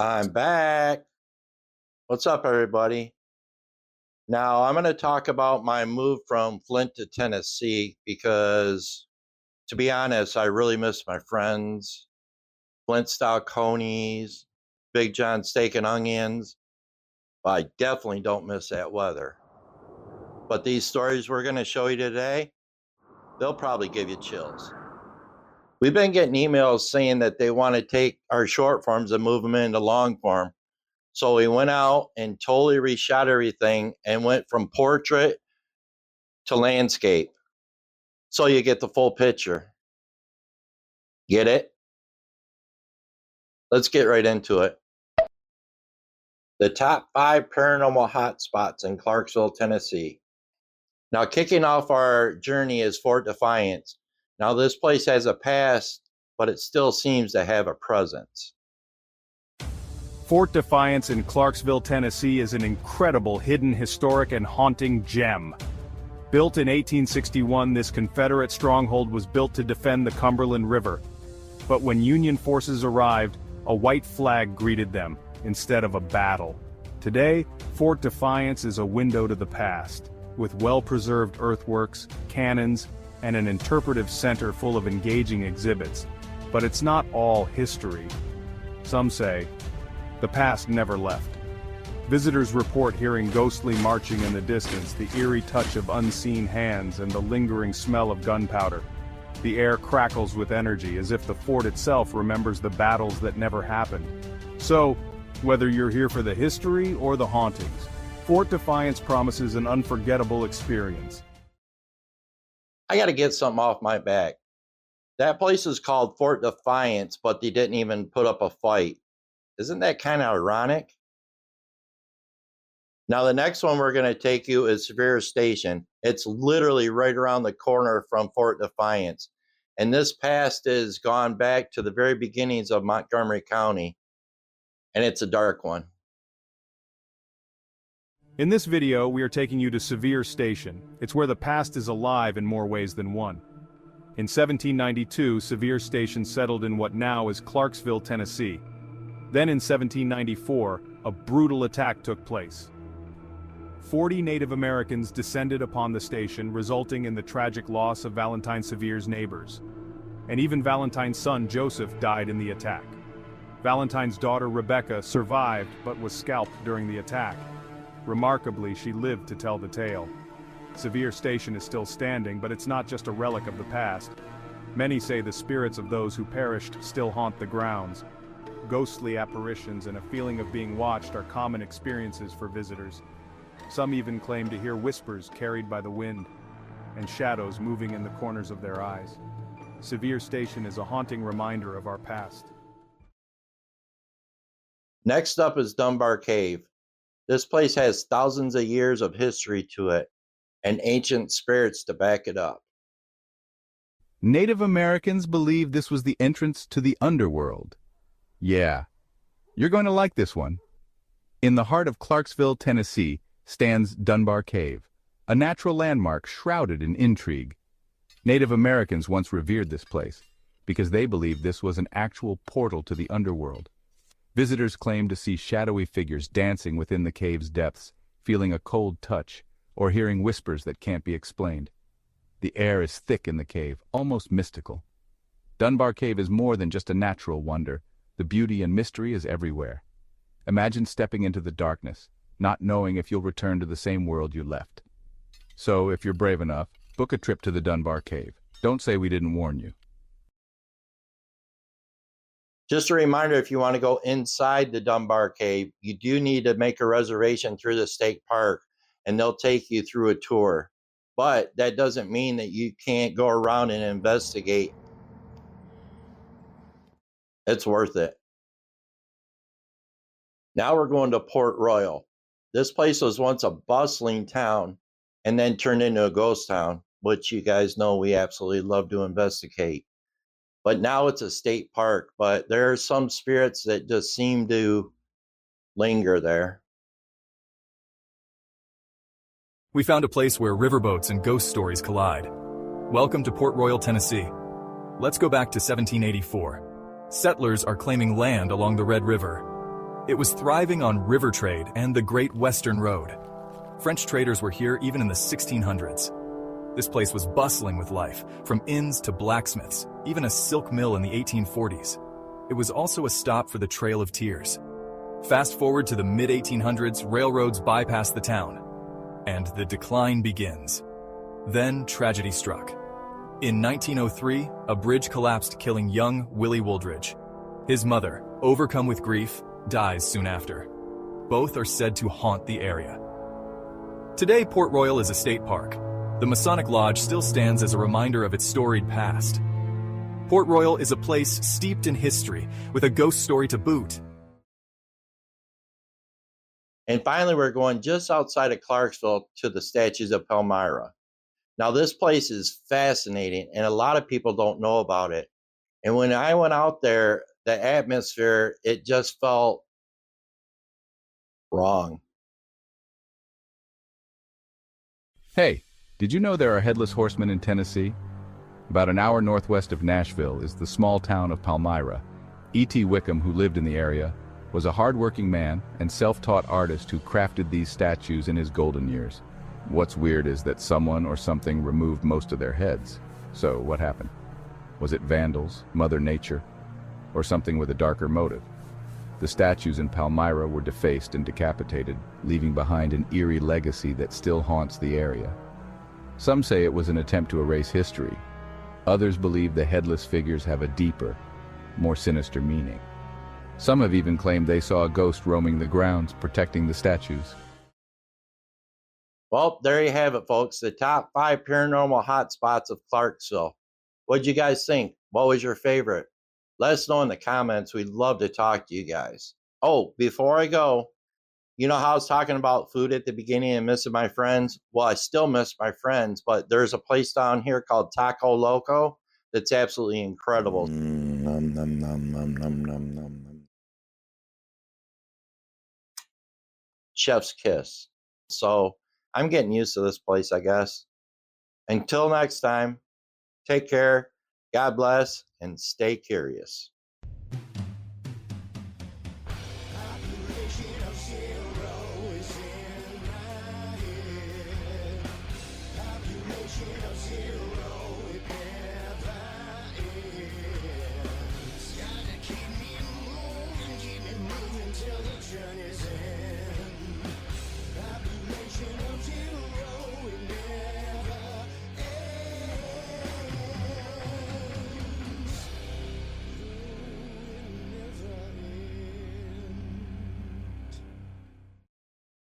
I'm back. What's up, everybody? Now, I'm going to talk about my move from Flint to Tennessee because, to be honest, I really miss my friends, Flint style conies, Big John steak and onions. But I definitely don't miss that weather. But these stories we're going to show you today, they'll probably give you chills. We've been getting emails saying that they want to take our short forms and move them into long form. So we went out and totally reshot everything and went from portrait to landscape. So you get the full picture. Get it? Let's get right into it. The top 5 paranormal hotspots in Clarksville, Tennessee. Now, kicking off our journey is Fort Defiance. Now, this place has a past, but it still seems to have a presence. Fort Defiance in Clarksville, Tennessee is an incredible hidden historic and haunting gem. Built in 1861, this Confederate stronghold was built to defend the Cumberland River. But when Union forces arrived, a white flag greeted them, instead of a battle. Today, Fort Defiance is a window to the past, with well-preserved earthworks, cannons, and an interpretive center full of engaging exhibits. But it's not all history. Some say, the past never left. Visitors report hearing ghostly marching in the distance, the eerie touch of unseen hands, and the lingering smell of gunpowder. The air crackles with energy, as if the fort itself remembers the battles that never happened. So, whether you're here for the history or the hauntings, Fort Defiance promises an unforgettable experience. I got to get something off my back. That place is called Fort Defiance, but they didn't even put up a fight. Isn't that kind of ironic? Now, the next one we're going to take you is Sevier Station. It's literally right around the corner from Fort Defiance. And this past is gone back to the very beginnings of Montgomery County. And it's a dark one. In this video, we are taking you to Sevier Station. It's where the past is alive in more ways than one. In 1792, Sevier Station settled in what now is Clarksville, Tennessee. Then in 1794, a brutal attack took place. 40 Native Americans descended upon the station, resulting in the tragic loss of Valentine Sevier's neighbors. And even Valentine's son, Joseph, died in the attack. Valentine's daughter, Rebecca, survived but was scalped during the attack. Remarkably, she lived to tell the tale. Sevier Station is still standing, but it's not just a relic of the past. Many say the spirits of those who perished still haunt the grounds. Ghostly apparitions and a feeling of being watched are common experiences for visitors. Some even claim to hear whispers carried by the wind, and shadows moving in the corners of their eyes. Sevier Station is a haunting reminder of our past. Next up is Dunar Cave. This place has thousands of years of history to it, and ancient spirits to back it up. Native Americans believed this was the entrance to the underworld. Yeah, you're going to like this one. In the heart of Clarksville, Tennessee, stands Dunar Cave, a natural landmark shrouded in intrigue. Native Americans once revered this place because they believed this was an actual portal to the underworld. Visitors claim to see shadowy figures dancing within the cave's depths, feeling a cold touch, or hearing whispers that can't be explained. The air is thick in the cave, almost mystical. Dunar Cave is more than just a natural wonder. The beauty and mystery is everywhere. Imagine stepping into the darkness, not knowing if you'll return to the same world you left. So, if you're brave enough, book a trip to the Dunar Cave. Don't say we didn't warn you. Just a reminder, if you want to go inside the Dunar Cave, you do need to make a reservation through the state park, and they'll take you through a tour. But that doesn't mean that you can't go around and investigate. It's worth it. Now we're going to Port Royal. This place was once a bustling town and then turned into a ghost town, which you guys know we absolutely love to investigate. But now it's a state park, but there are some spirits that just seem to linger there. We found a place where riverboats and ghost stories collide. Welcome to Port Royal, Tennessee. Let's go back to 1784. Settlers are claiming land along the Red River. It was thriving on river trade and the Great Western Road. French traders were here even in the 1600s. This place was bustling with life, from inns to blacksmiths, even a silk mill in the 1840s. It was also a stop for the Trail of Tears. Fast forward to the mid-1800s, railroads bypassed the town, and the decline begins. Then tragedy struck. In 1903, a bridge collapsed, killing young Willie Wooldridge. His mother, overcome with grief, dies soon after. Both are said to haunt the area. Today, Port Royal is a state park. The Masonic Lodge still stands as a reminder of its storied past. Port Royal is a place steeped in history, with a ghost story to boot. And finally, we're going just outside of Clarksville to the statues of Palmyra. Now, this place is fascinating, and a lot of people don't know about it. And when I went out there, the atmosphere, it just felt wrong. Hey, did you know there are Headless Horsemen in Tennessee? About an hour northwest of Nashville is the small town of Palmyra. E.T. Wickham, who lived in the area, was a hard-working man and self-taught artist who crafted these statues in his golden years. What's weird is that someone or something removed most of their heads. So what happened? Was it vandals, Mother Nature, or something with a darker motive? The statues in Palmyra were defaced and decapitated, leaving behind an eerie legacy that still haunts the area. Some say it was an attempt to erase history. Others believe the headless figures have a deeper, more sinister meaning. Some have even claimed they saw a ghost roaming the grounds, protecting the statues. Well, there you have it, folks. The top 5 paranormal hotspots of Clarksville. What'd you guys think? What was your favorite? Let us know in the comments. We'd love to talk to you guys. Oh, before I go, you know how I was talking about food at the beginning and missing my friends? Well, I still miss my friends, but there's a place down here called Taco Loco that's absolutely incredible. Nom, nom, nom, nom, nom, nom, nom. Chef's kiss. So I'm getting used to this place, I guess. Until next time, take care, God bless, and stay curious. Population of 0 is in my head. Population of 0.